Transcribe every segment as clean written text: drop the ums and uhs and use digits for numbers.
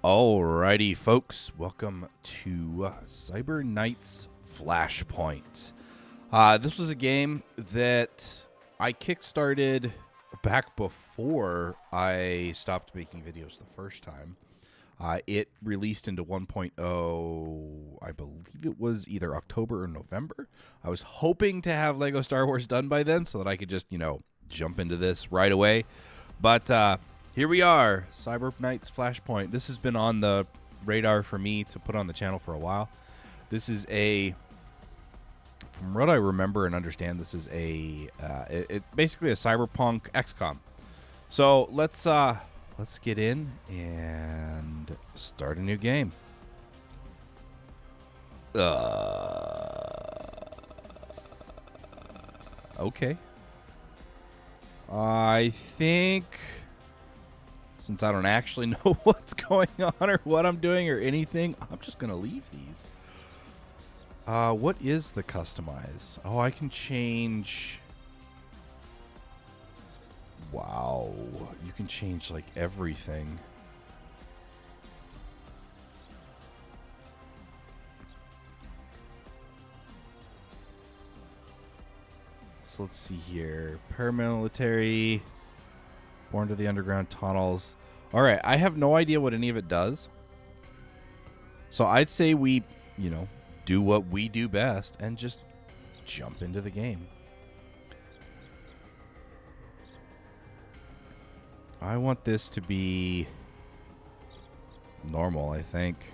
Alrighty, folks. Welcome to Cyber Knights Flashpoint. This was a game that I kickstarted back before I stopped making videos the first time. It released into 1.0, I believe it was either October or November. I was hoping to have LEGO Star Wars done by then so that I could just, jump into this right away. But here we are, Cyber Knights Flashpoint. This has been on the radar for me to put on the channel for a while. This is from what I remember and understand, this is basically a cyberpunk XCOM. So let's get in and start a new game. Okay. I think, since I don't actually know what's going on or what I'm doing or anything, I'm just going to leave these. What is the customize? Oh, I can change. Wow. You can change, like, everything. So let's see here. Paramilitary. Born to the underground tunnels. All right. I have no idea what any of it does. So I'd say we, do what we do best and just jump into the game. I want this to be normal, I think.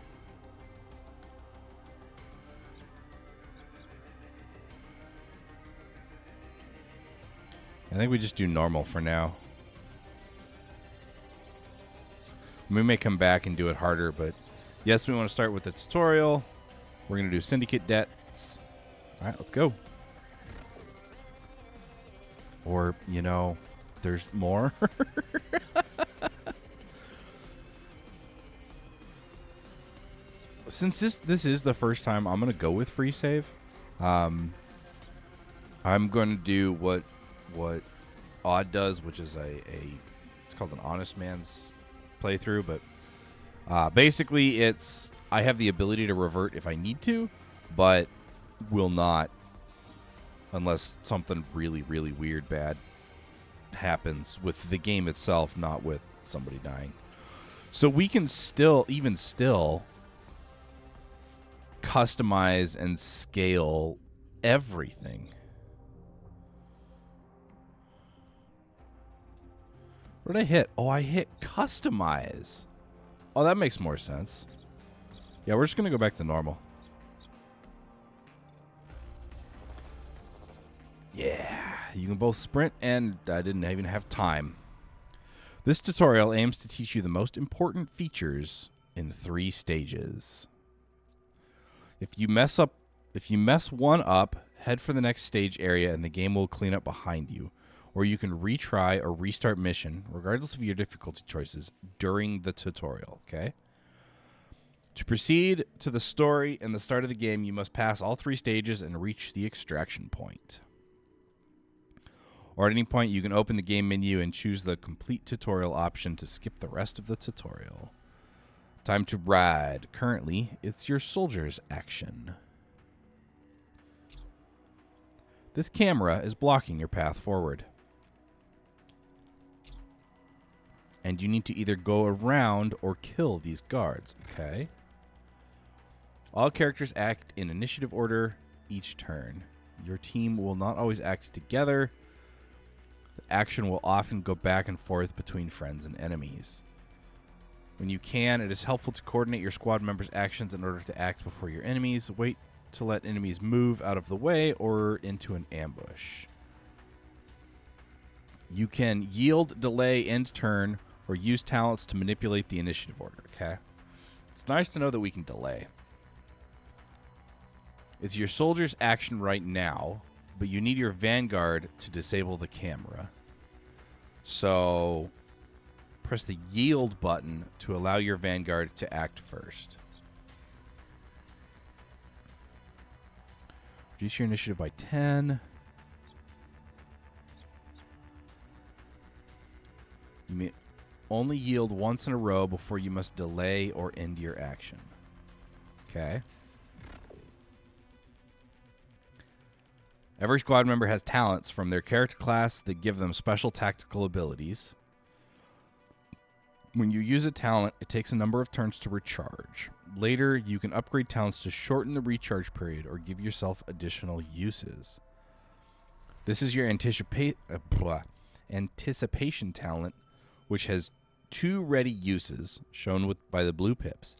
I think we just do normal for now. We may come back and do it harder, but yes, we want to start with the tutorial. We're going to do syndicate debts. All right, let's go. Or, there's more. Since this is the first time, I'm going to go with free save. I'm going to do what Odd does, which is it's called an honest man's playthrough, but basically I have the ability to revert if I need to, but will not unless something really, really weird bad happens with the game itself, not with somebody dying. So we can still customize and scale everything. What did I hit? Oh, I hit customize. Oh, that makes more sense. Yeah, we're just going to go back to normal. Yeah, you can both sprint, and I didn't even have time. This tutorial aims to teach you the most important features in 3 stages. If you mess one up, head for the next stage area, and the game will clean up behind you. Or you can retry or restart mission, regardless of your difficulty choices, during the tutorial, okay? To proceed to the story and the start of the game, you must pass all 3 stages and reach the extraction point. Or at any point, you can open the game menu and choose the complete tutorial option to skip the rest of the tutorial. Time to ride. Currently, it's your soldier's action. This camera is blocking your path forward. And you need to either go around or kill these guards, okay? All characters act in initiative order each turn. Your team will not always act together. The action will often go back and forth between friends and enemies. When you can, it is helpful to coordinate your squad members' actions in order to act before your enemies. Wait to let enemies move out of the way or into an ambush. You can yield, delay, end turn, or use talents to manipulate the initiative order, okay? It's nice to know that we can delay. It's your soldier's action right now, but you need your vanguard to disable the camera. So press the yield button to allow your vanguard to act first. Reduce your initiative by 10. only yield once in a row before you must delay or end your action. Okay. Every squad member has talents from their character class that give them special tactical abilities. When you use a talent, it takes a number of turns to recharge. Later, you can upgrade talents to shorten the recharge period or give yourself additional uses. This is your anticipation talent, which has 2 ready uses, shown by the blue pips.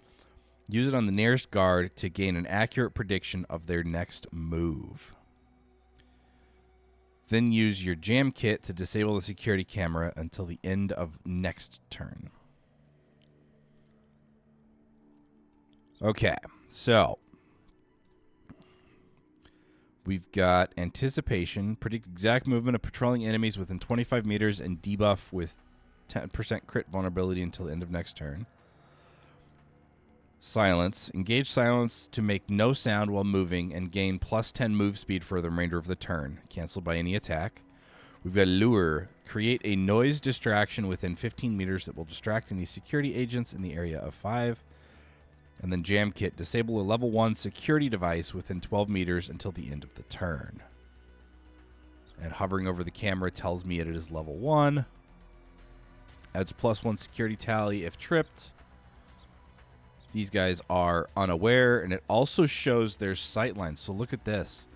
Use it on the nearest guard to gain an accurate prediction of their next move. Then use your jam kit to disable the security camera until the end of next turn. Okay, so we've got anticipation, predict exact movement of patrolling enemies within 25 meters, and debuff with 10% crit vulnerability until the end of next turn. Silence, engage silence to make no sound while moving and gain plus 10 move speed for the remainder of the turn, canceled by any attack. We've got lure, create a noise distraction within 15 meters that will distract any security agents in the area of 5. And then Jam Kit, disable a level 1 security device within 12 meters until the end of the turn. And hovering over the camera tells me it is level 1. Adds plus 1 security tally if tripped. These guys are unaware, and it also shows their sightline. So look at this.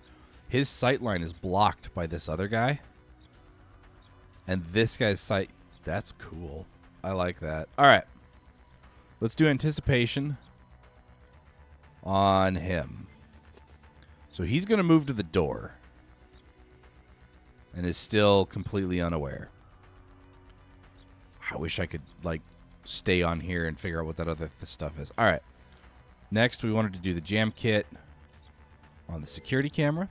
His sightline is blocked by this other guy. And this guy's sight... That's cool. I like that. All right. Let's do anticipation on him. So he's going to move to the door and is still completely unaware. I wish I could, like, stay on here and figure out what that other stuff is. All right. Next, we wanted to do the jam kit on the security camera.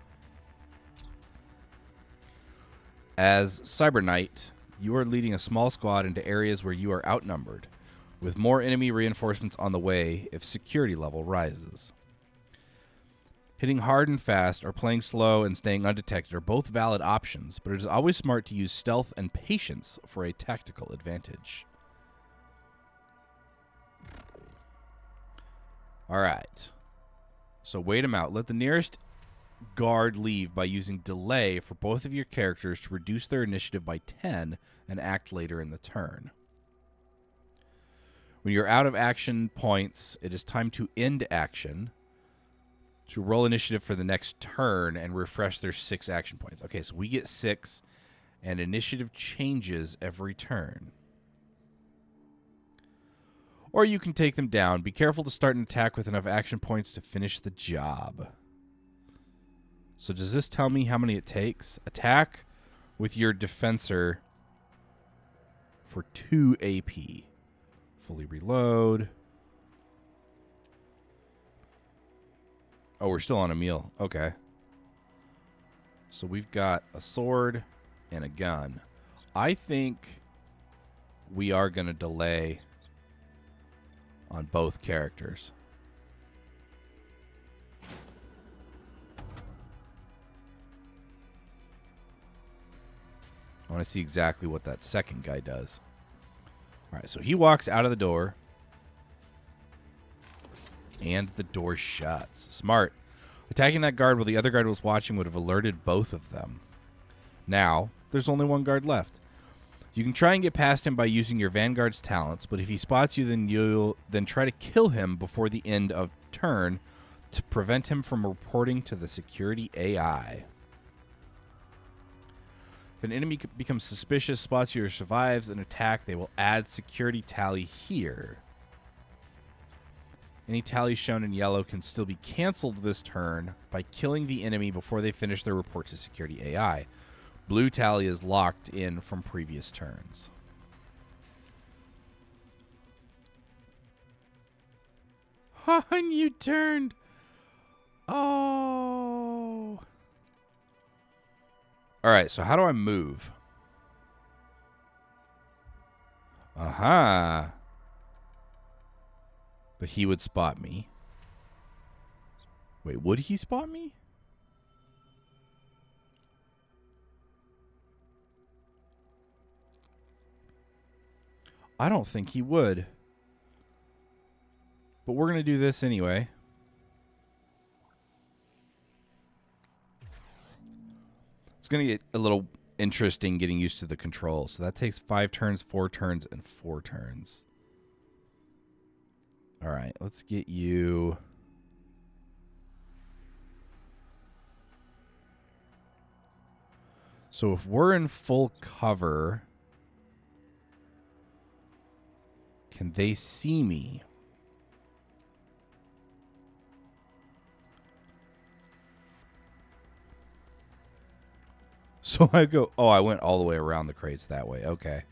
As Cyber Knight, you are leading a small squad into areas where you are outnumbered, with more enemy reinforcements on the way if security level rises. Hitting hard and fast or playing slow and staying undetected are both valid options, but it is always smart to use stealth and patience for a tactical advantage. All right. So wait him out. Let the nearest guard leave by using delay for both of your characters to reduce their initiative by 10 and act later in the turn. When you're out of action points, it is time to end action to roll initiative for the next turn and refresh their 6 action points. Okay, so we get 6, and initiative changes every turn. Or you can take them down. Be careful to start an attack with enough action points to finish the job. So does this tell me how many it takes? Attack with your defensor for 2 AP. Fully reload. Oh, we're still on a meal. Okay. So we've got a sword and a gun. I think we are going to delay on both characters. I want to see exactly what that second guy does. All right, so he walks out of the door. And the door shuts. Smart. Attacking that guard while the other guard was watching would have alerted both of them. Now, there's only one guard left. You can try and get past him by using your Vanguard's talents, but if he spots you, then you'll try to kill him before the end of turn to prevent him from reporting to the security AI. If an enemy becomes suspicious, spots you, or survives an attack, they will add security tally here. Any tally shown in yellow can still be canceled this turn by killing the enemy before they finish their report to security AI. Blue tally is locked in from previous turns. Han, you turned. Oh. All right, so how do I move? Aha. But he would spot me. Wait, would he spot me? I don't think he would. But we're going to do this anyway. It's going to get a little interesting getting used to the controls. So that takes 5 turns, 4 turns, and 4 turns. All right, let's get you... So if we're in full cover, can they see me? So I go, oh, I went all the way around the crates that way. Okay.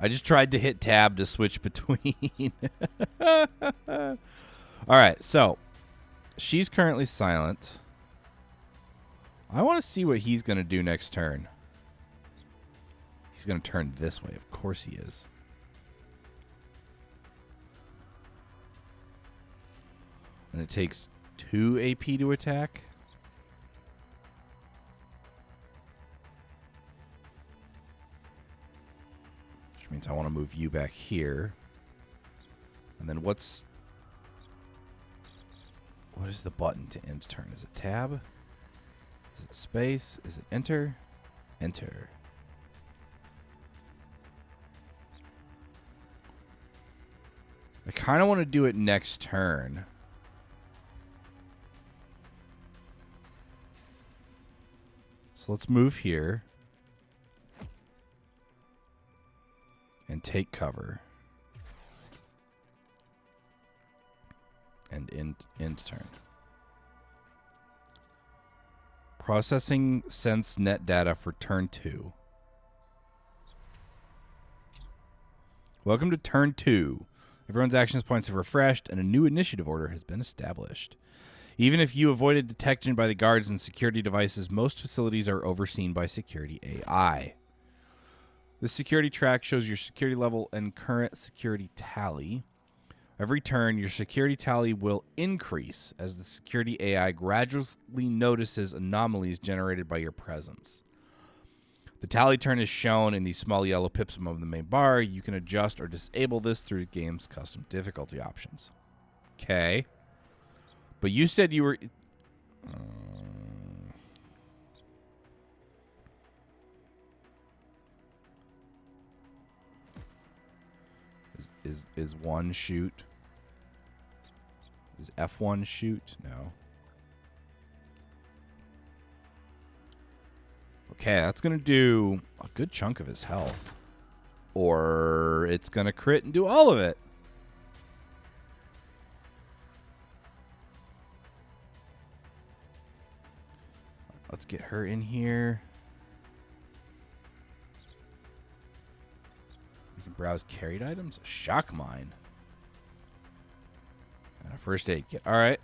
I just tried to hit tab to switch between. All right, so she's currently silent. I want to see what he's going to do next turn. He's going to turn this way. Of course he is. And it takes 2 AP to attack. Which means I want to move you back here. And then what is the button to end turn? Is it tab? Is it space? Is it enter? Enter. I kind of want to do it next turn. So let's move here. And take cover. And end turn. Processing sense net data for turn 2. Welcome to turn 2. Everyone's actions points have refreshed and a new initiative order has been established. Even if you avoided detection by the guards and security devices, most facilities are overseen by security AI. The security track shows your security level and current security tally. Every turn, your security tally will increase as the security AI gradually notices anomalies generated by your presence. The tally turn is shown in these small yellow pips above the main bar. You can adjust or disable this through the game's custom difficulty options. Okay. But you said you were... Is 1 shoot? Is F1 shoot? No. Okay, that's going to do a good chunk of his health. Or it's going to crit and do all of it. Let's get her in here. We can browse carried items. A shock mine. And a first aid kit. All right.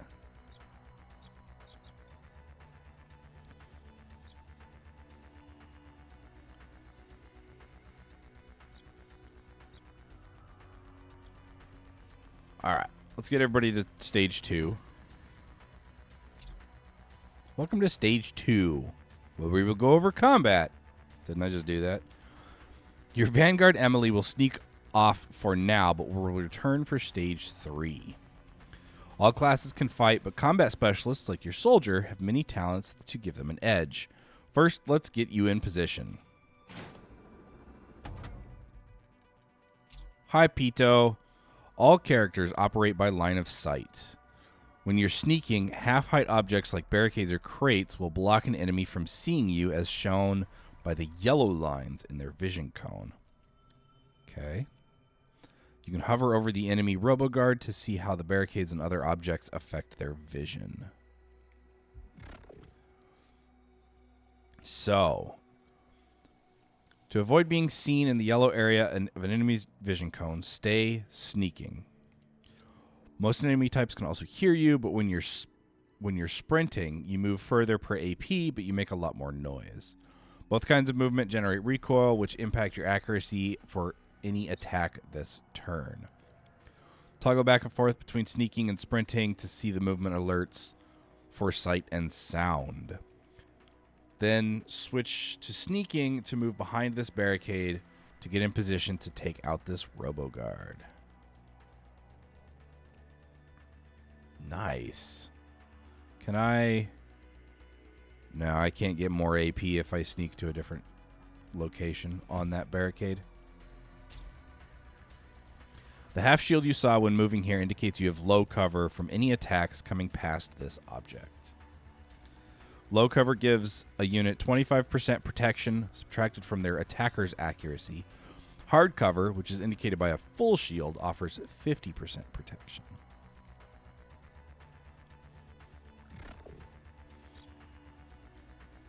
All right. Let's get everybody to stage 2. Welcome to stage 2, where we will go over combat. Didn't I just do that? Your Vanguard Emily will sneak off for now, but will return for stage 3. All classes can fight, but combat specialists, like your soldier, have many talents to give them an edge. First, let's get you in position. Hi, Pito. All characters operate by line of sight. When you're sneaking, half-height objects like barricades or crates will block an enemy from seeing you as shown by the yellow lines in their vision cone. Okay. You can hover over the enemy RoboGuard to see how the barricades and other objects affect their vision. So, to avoid being seen in the yellow area of an enemy's vision cone, stay sneaking. Most enemy types can also hear you, but when you're sprinting, you move further per AP, but you make a lot more noise. Both kinds of movement generate recoil, which impact your accuracy for any attack this turn. Toggle back and forth between sneaking and sprinting to see the movement alerts for sight and sound. Then switch to sneaking to move behind this barricade to get in position to take out this RoboGuard. Nice. Can I... No, I can't get more AP if I sneak to a different location on that barricade. The half shield you saw when moving here indicates you have low cover from any attacks coming past this object. Low cover gives a unit 25% protection subtracted from their attacker's accuracy. Hard cover, which is indicated by a full shield, offers 50% protection.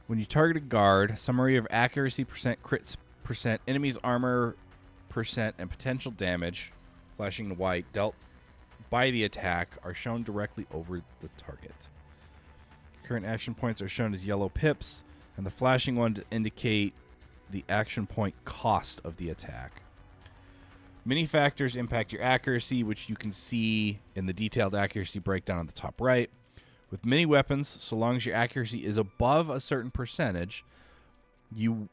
When you target a guard, summary of accuracy percent, crits percent, enemy's armor percent, and potential damage, flashing white, dealt by the attack are shown directly over the target. Current action points are shown as yellow pips, and the flashing ones indicate the action point cost of the attack. Many factors impact your accuracy, which you can see in the detailed accuracy breakdown on the top right. With many weapons, so long as your accuracy is above a certain percentage, you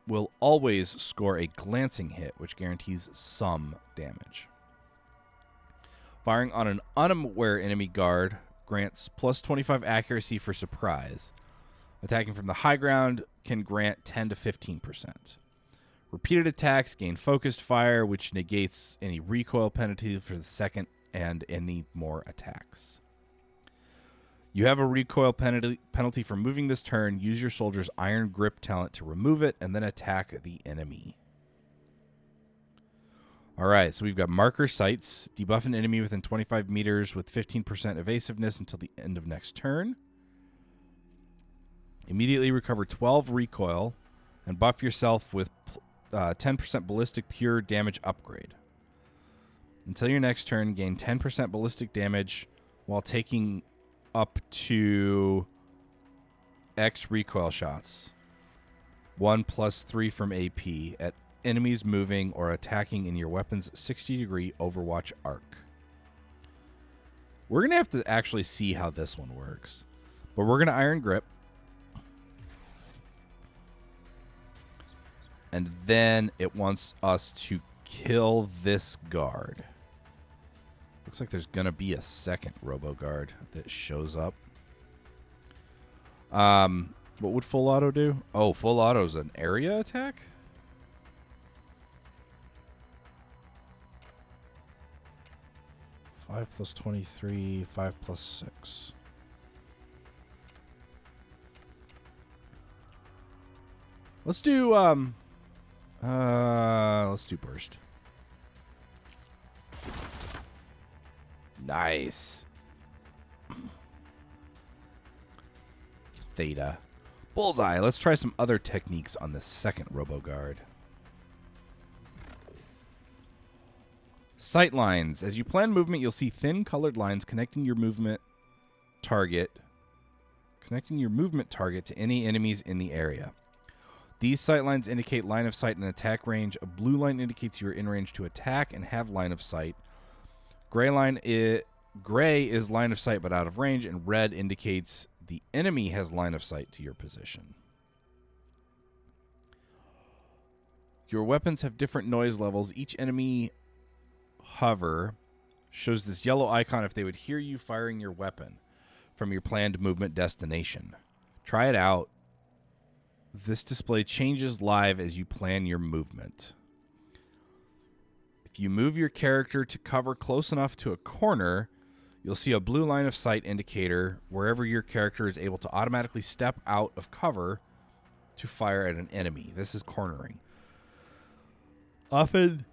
will always score a glancing hit, which guarantees some damage. Firing on an unaware enemy guard grants plus 25 accuracy for surprise. Attacking from the high ground can grant 10 to 15%. Repeated attacks gain focused fire, which negates any recoil penalty for the second and any more attacks. You have a recoil penalty for moving this turn. Use your soldier's iron grip talent to remove it and then attack the enemy. All right, so we've got marker sights. Debuff an enemy within 25 meters with 15% evasiveness until the end of next turn. Immediately recover 12 recoil and buff yourself with 10% ballistic pure damage upgrade. Until your next turn, gain 10% ballistic damage while taking up to X recoil shots. 1 plus 3 from AP at enemies moving or attacking in your weapon's 60-degree Overwatch arc. We're going to have to actually see how this one works. But we're going to Iron Grip. And then it wants us to kill this guard. Looks like there's going to be a second RoboGuard that shows up. What would full auto do? Oh, full auto is an area attack? Five plus 23, 5 plus 6. Let's do burst. Nice. Theta. Bullseye. Let's try some other techniques on the second RoboGuard. Sight lines. As you plan movement, you'll see thin colored lines connecting your movement target to any enemies in the area. These sight lines indicate line of sight and attack range. A blue line indicates you are in range to attack and have line of sight. Gray is line of sight but out of range, and red indicates the enemy has line of sight to your position. Your weapons have different noise levels. Each enemy hover shows this yellow icon if they would hear you firing your weapon from your planned movement destination. Try it out. This display changes live as you plan your movement. If you move your character to cover close enough to a corner, you'll see a blue line of sight indicator wherever your character is able to automatically step out of cover to fire at an enemy. This is cornering. Often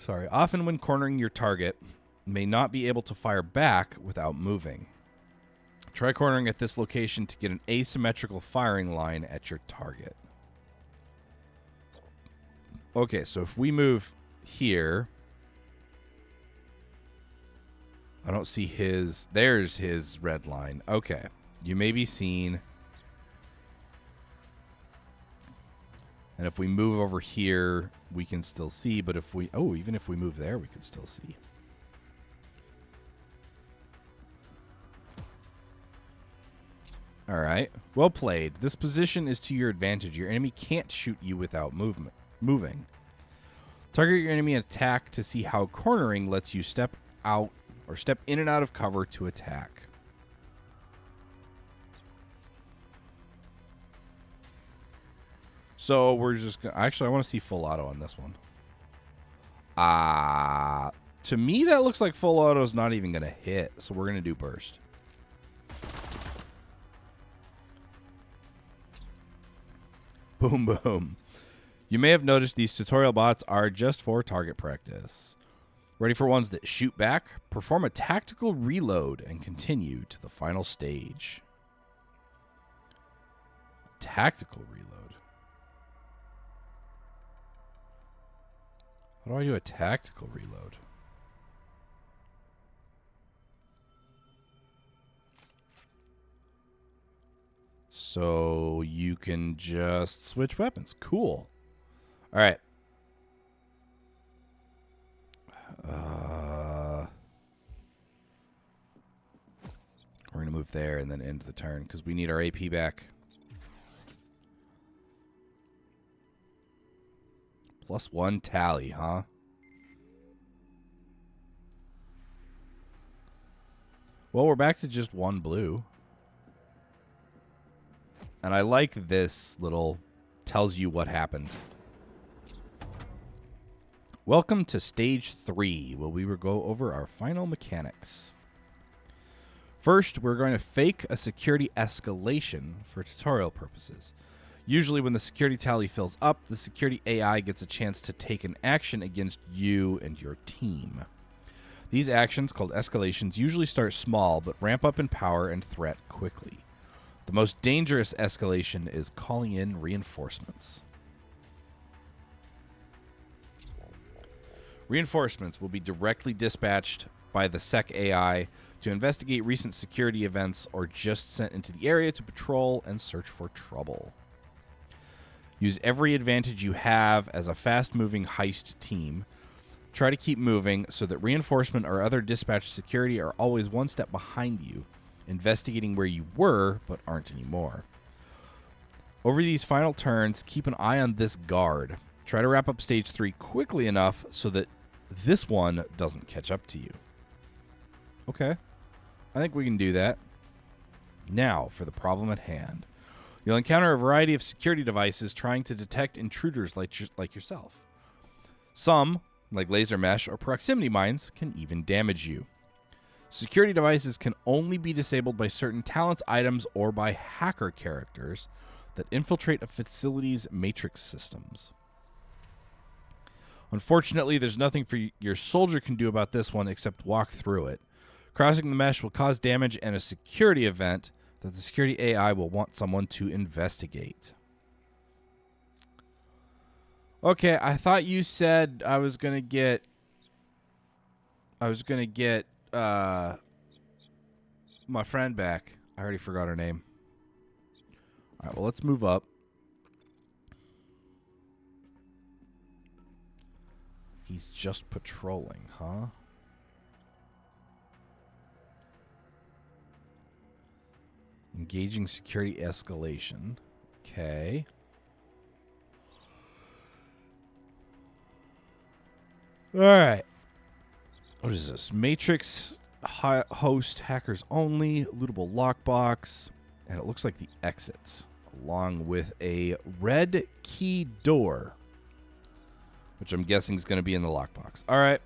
when cornering your target, may not be able to fire back without moving. Try cornering at this location to get an asymmetrical firing line at your target. Okay, so if we move here, I don't see his... There's his red line. Okay. You may be seen. And if we move over here, we can still see. But if we... Oh, even if we move there, we can still see. All right. Well played. This position is to your advantage. Your enemy can't shoot you without moving. Target your enemy and attack to see how cornering lets you step out or step in and out of cover to attack. So we're just gonna, actually, I want to see full auto on this one. To me, that looks like full auto is not even going to hit. So we're going to do burst. Boom, boom. You may have noticed these tutorial bots are just for target practice. Ready for ones that shoot back? Perform a tactical reload and continue to the final stage. Tactical reload. How do I do a tactical reload? So you can just switch weapons. Cool. All right. We're going to move there and then end the turn because we need our AP back. +1 tally, huh? Well, we're back to just 1 blue. And I like this little tells you what happened. Welcome to stage 3, where we will go over our final mechanics. First, we're going to fake a security escalation for tutorial purposes. Usually when the security tally fills up, the security AI gets a chance to take an action against you and your team. These actions, called escalations, usually start small but ramp up in power and threat quickly. The most dangerous escalation is calling in reinforcements. Reinforcements will be directly dispatched by the SEC AI to investigate recent security events or just sent into the area to patrol and search for trouble. Use every advantage you have as a fast-moving heist team. Try to keep moving so that reinforcement or other dispatched security are always one step behind you, investigating where you were but aren't anymore. Over these final turns, keep an eye on this guard. Try to wrap up stage 3 quickly enough so that this one doesn't catch up to you. Okay. I think we can do that. Now for the problem at hand. You'll encounter a variety of security devices trying to detect intruders like yourself. Some, like laser mesh or proximity mines, can even damage you. Security devices can only be disabled by certain talents, items, or by hacker characters that infiltrate a facility's matrix systems. Unfortunately, there's nothing for your soldier can do about this one except walk through it. Crossing the mesh will cause damage and a security event that the security AI will want someone to investigate. Okay, I thought you said I was gonna get my friend back. I already forgot her name. All right, well, let's move up. He's just patrolling, huh? Engaging security escalation. Okay. All right. What is this? Matrix host hackers only, lootable lockbox, and it looks like the exits, along with a red key door, which I'm guessing is going to be in the lockbox. All right.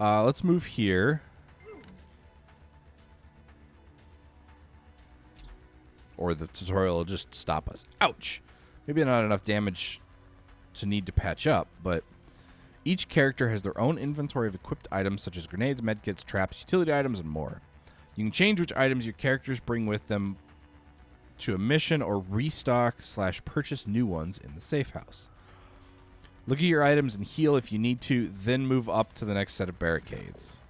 Let's move here. Or the tutorial will just stop us. Ouch! Maybe not enough damage to need to patch up, but each character has their own inventory of equipped items such as grenades, medkits, traps, utility items, and more. You can change which items your characters bring with them to a mission or restock/purchase new ones in the safe house. Look at your items and heal if you need to, then move up to the next set of barricades.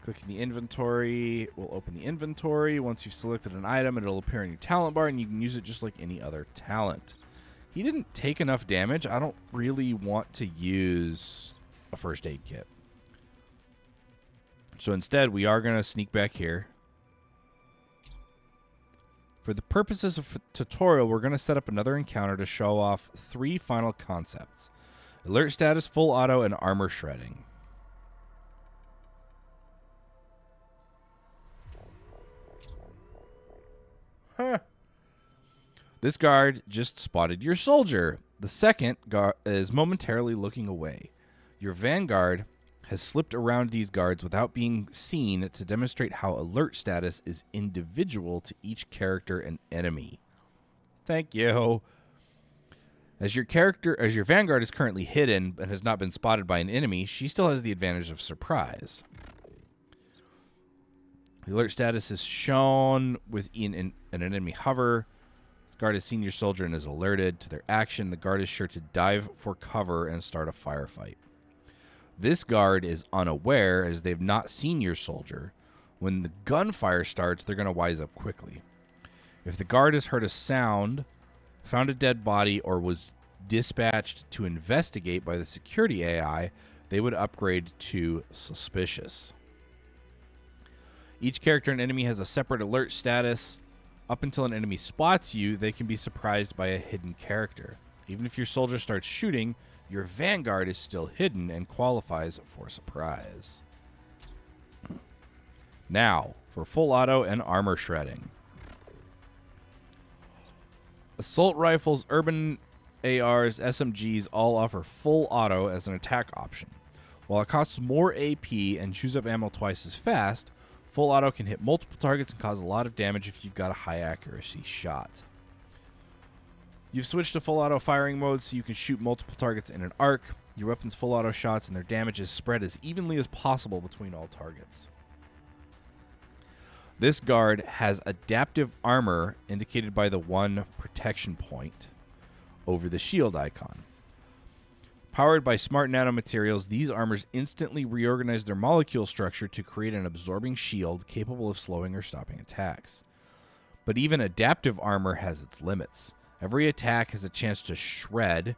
Clicking the inventory will open the inventory. Once you've selected an item, it'll appear in your talent bar, and you can use it just like any other talent. He didn't take enough damage. I don't really want to use a first aid kit. So instead, we are going to sneak back here. For the purposes of tutorial, we're going to set up another encounter to show off 3 final concepts. Alert status, full auto, and armor shredding. Huh. This guard just spotted your soldier. The second guard is momentarily looking away. Your vanguard has slipped around these guards without being seen to demonstrate how alert status is individual to each character and enemy. Thank you. As your vanguard is currently hidden and has not been spotted by an enemy, she still has the advantage of surprise. The alert status is shown within an enemy hover. This guard has seen your soldier and is alerted to their action. The guard is sure to dive for cover and start a firefight. This guard is unaware as they've not seen your soldier. When the gunfire starts, they're going to wise up quickly. If the guard has heard a sound, found a dead body, or was dispatched to investigate by the security AI, they would upgrade to suspicious. Each character and enemy has a separate alert status. Up until an enemy spots you, they can be surprised by a hidden character. Even if your soldier starts shooting, your vanguard is still hidden and qualifies for surprise. Now, for full auto and armor shredding. Assault rifles, urban ARs, SMGs all offer full auto as an attack option. While it costs more AP and chews up ammo twice as fast, full auto can hit multiple targets and cause a lot of damage if you've got a high accuracy shot. You've switched to full auto firing mode so you can shoot multiple targets in an arc. Your weapon's full auto shots and their damage is spread as evenly as possible between all targets. This guard has adaptive armor indicated by the 1 protection point over the shield icon. Powered by smart nanomaterials, these armors instantly reorganize their molecule structure to create an absorbing shield capable of slowing or stopping attacks. But even adaptive armor has its limits. Every attack has a chance to shred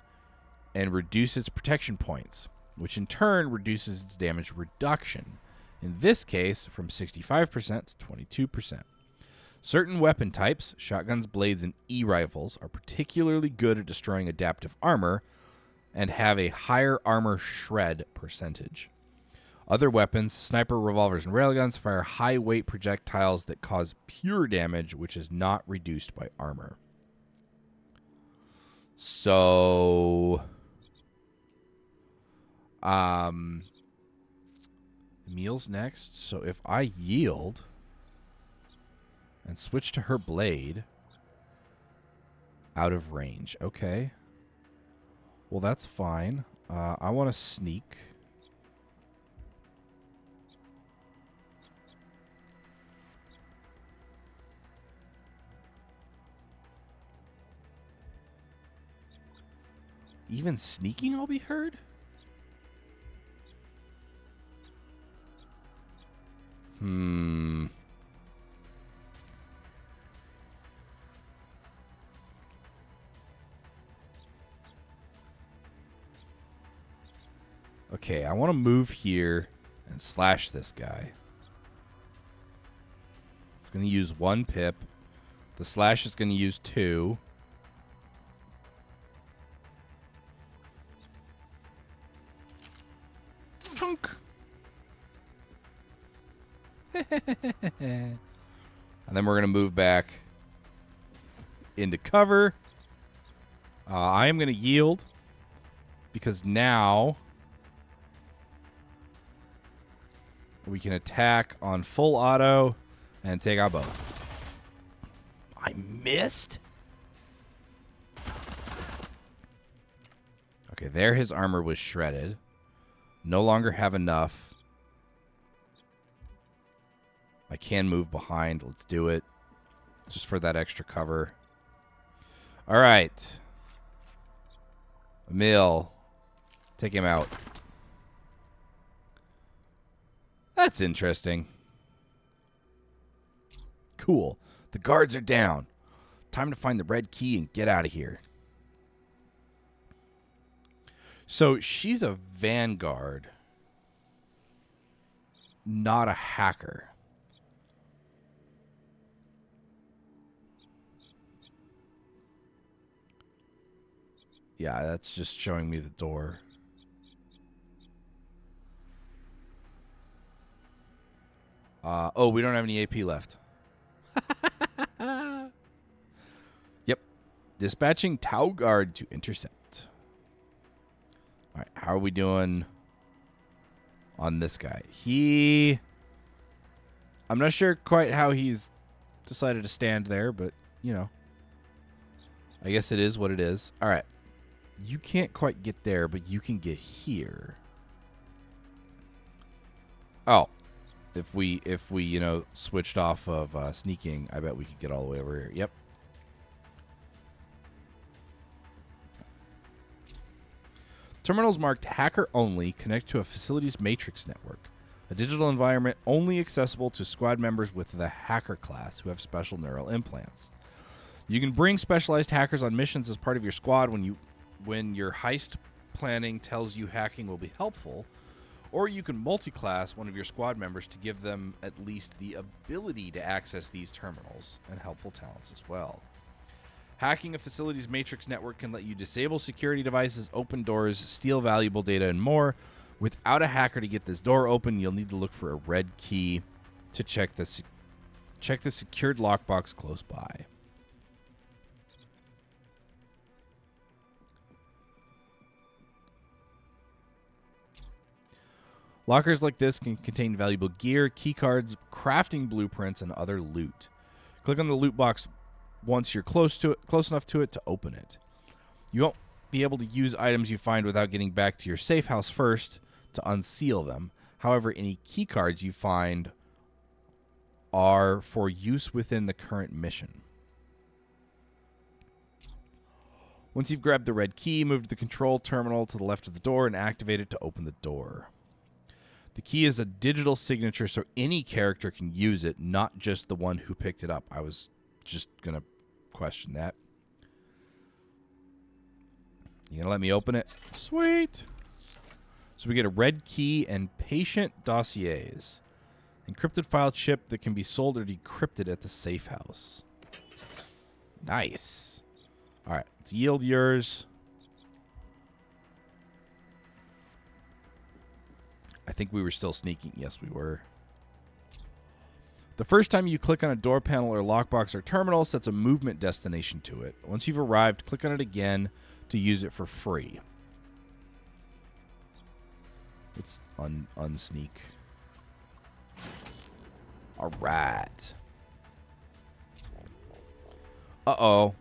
and reduce its protection points, which in turn reduces its damage reduction. In this case, from 65% to 22%. Certain weapon types, shotguns, blades, and E-rifles, are particularly good at destroying adaptive armor and have a higher armor shred percentage. Other weapons, sniper, revolvers, and railguns, fire high-weight projectiles that cause pure damage, which is not reduced by armor. So, Emil's next. So if I yield and switch to her blade, out of range. Okay. Well, that's fine. I want to sneak. Even sneaking I'll be heard? Okay, I want to move here and slash this guy. It's going to use 1 pip. The slash is going to use 2. Chunk. And then we're going to move back into cover. I am going to yield because now we can attack on full auto and take out both. I missed. Okay, there his armor was shredded. No longer have enough. I can move behind. Let's do it. Just for that extra cover. All right. Emil. Take him out. That's interesting. Cool. The guards are down. Time to find the red key and get out of here. So she's a vanguard. not a hacker. Yeah, that's just showing me the door. Oh, we don't have any AP left. Yep. Dispatching Tau Guard to intercept. All right, how are we doing on this guy? I'm not sure quite how he's decided to stand there, but, you know. I guess it is what it is. All right. You can't quite get there, but you can get here. Oh. If we switched off of sneaking, I bet we could get all the way over here. Yep. Terminals marked hacker only connect to a facilities matrix network, a digital environment only accessible to squad members with the hacker class who have special neural implants. You can bring specialized hackers on missions as part of your squad when your heist planning tells you hacking will be helpful. Or you can multi-class one of your squad members to give them at least the ability to access these terminals and helpful talents as well. Hacking a facilities matrix network can let you disable security devices, open doors, steal valuable data, and more. Without a hacker to get this door open, you'll need to look for a red key to check the secured lockbox close by. Lockers like this can contain valuable gear, keycards, crafting blueprints, and other loot. Click on the loot box once you're close enough to it to open it. You won't be able to use items you find without getting back to your safe house first to unseal them. However, any keycards you find are for use within the current mission. Once you've grabbed the red key, move to the control terminal to the left of the door and activate it to open the door. The key is a digital signature, so any character can use it, not just the one who picked it up. I was just going to question that. You going to let me open it? Sweet. So we get a red key and patient dossiers. Encrypted file chip that can be sold or decrypted at the safe house. Nice. All right, let's yield yours. I think we were still sneaking. Yes, we were. The first time you click on a door panel or lockbox or terminal sets a movement destination to it. Once you've arrived, click on it again to use it for free. Let's unsneak. All right. Uh-oh.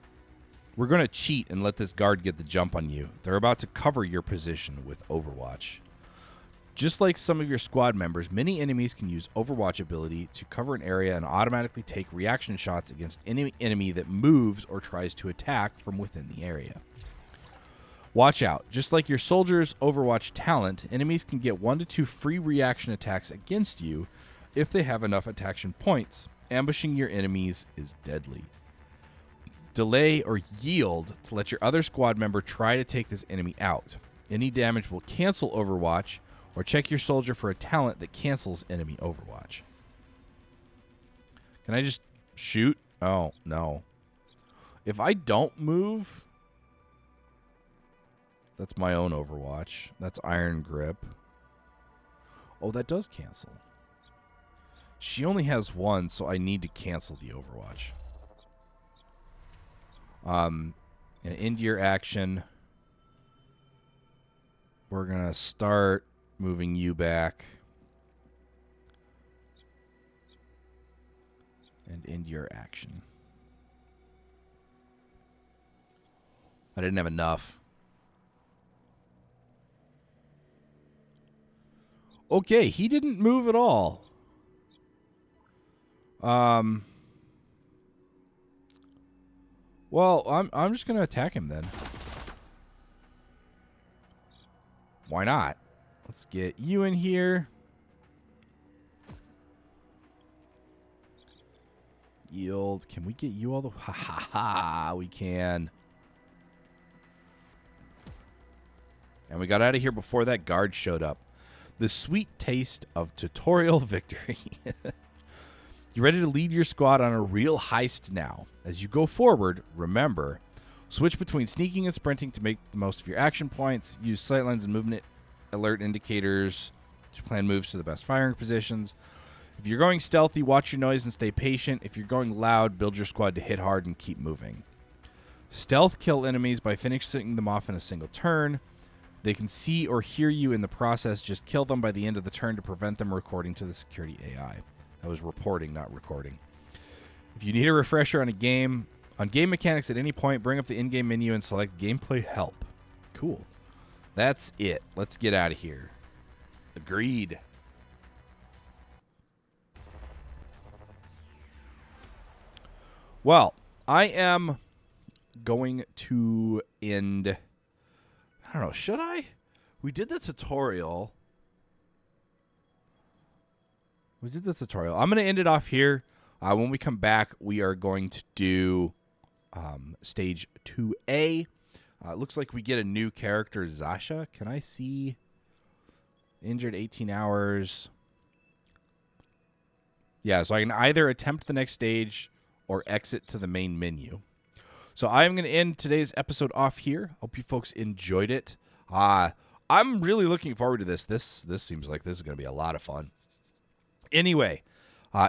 We're going to cheat and let this guard get the jump on you. They're about to cover your position with Overwatch. Just like some of your squad members, many enemies can use Overwatch ability to cover an area and automatically take reaction shots against any enemy that moves or tries to attack from within the area. Watch out. Just like your soldiers' Overwatch talent, enemies can get 1 to 2 free reaction attacks against you if they have enough attack points. Ambushing your enemies is deadly. Delay or yield to let your other squad member try to take this enemy out. Any damage will cancel Overwatch, or check your soldier for a talent that cancels enemy Overwatch. Can I just shoot? Oh, no. If I don't move, that's my own Overwatch. That's Iron Grip. Oh, that does cancel. She only has 1, so I need to cancel the Overwatch. And into your action, we're going to start moving you back. And into your action. I didn't have enough. Okay, he didn't move at all. Well, I'm just going to attack him then. Why not? Let's get you in here. Yield. Can we get you all the... Ha ha ha. We can. And we got out of here before that guard showed up. The sweet taste of tutorial victory. You ready to lead your squad on a real heist now? As you go forward, remember, switch between sneaking and sprinting to make the most of your action points. Use sightlines and movement alert indicators to plan moves to the best firing positions. If you're going stealthy, watch your noise and stay patient. If you're going loud, build your squad to hit hard and keep moving. Stealth kill enemies by finishing them off in a single turn. They can see or hear you in the process. Just kill them by the end of the turn to prevent them recording to the security AI. That was reporting, not recording. If you need a refresher on game mechanics at any point, bring up the in-game menu and select Gameplay Help. Cool. That's it. Let's get out of here. Agreed. Well, I am going to end... I don't know, should I? We did the tutorial. I'm going to end it off here. When we come back, we are going to do Stage 2A. It looks like we get a new character, Zasha. Can I see? Injured 18 hours. Yeah, so I can either attempt the next stage or exit to the main menu. So I'm going to end today's episode off here. Hope you folks enjoyed it. I'm really looking forward to this. This seems like this is going to be a lot of fun. Anyway,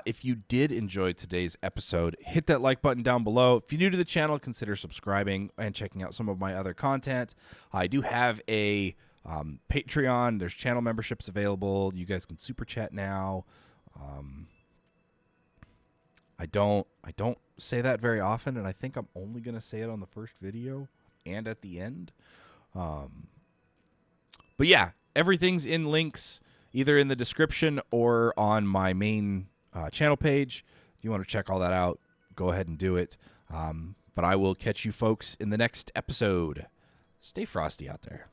if you did enjoy today's episode, hit that like button down below. If you're new to the channel, consider subscribing and checking out some of my other content. I do have a Patreon. There's channel memberships available. You guys can super chat now. I don't say that very often, and I think I'm only going to say it on the first video and at the end. But yeah, everything's in links either in the description or on my main channel page. If you want to check all that out, go ahead and do it. But I will catch you folks in the next episode. Stay frosty out there.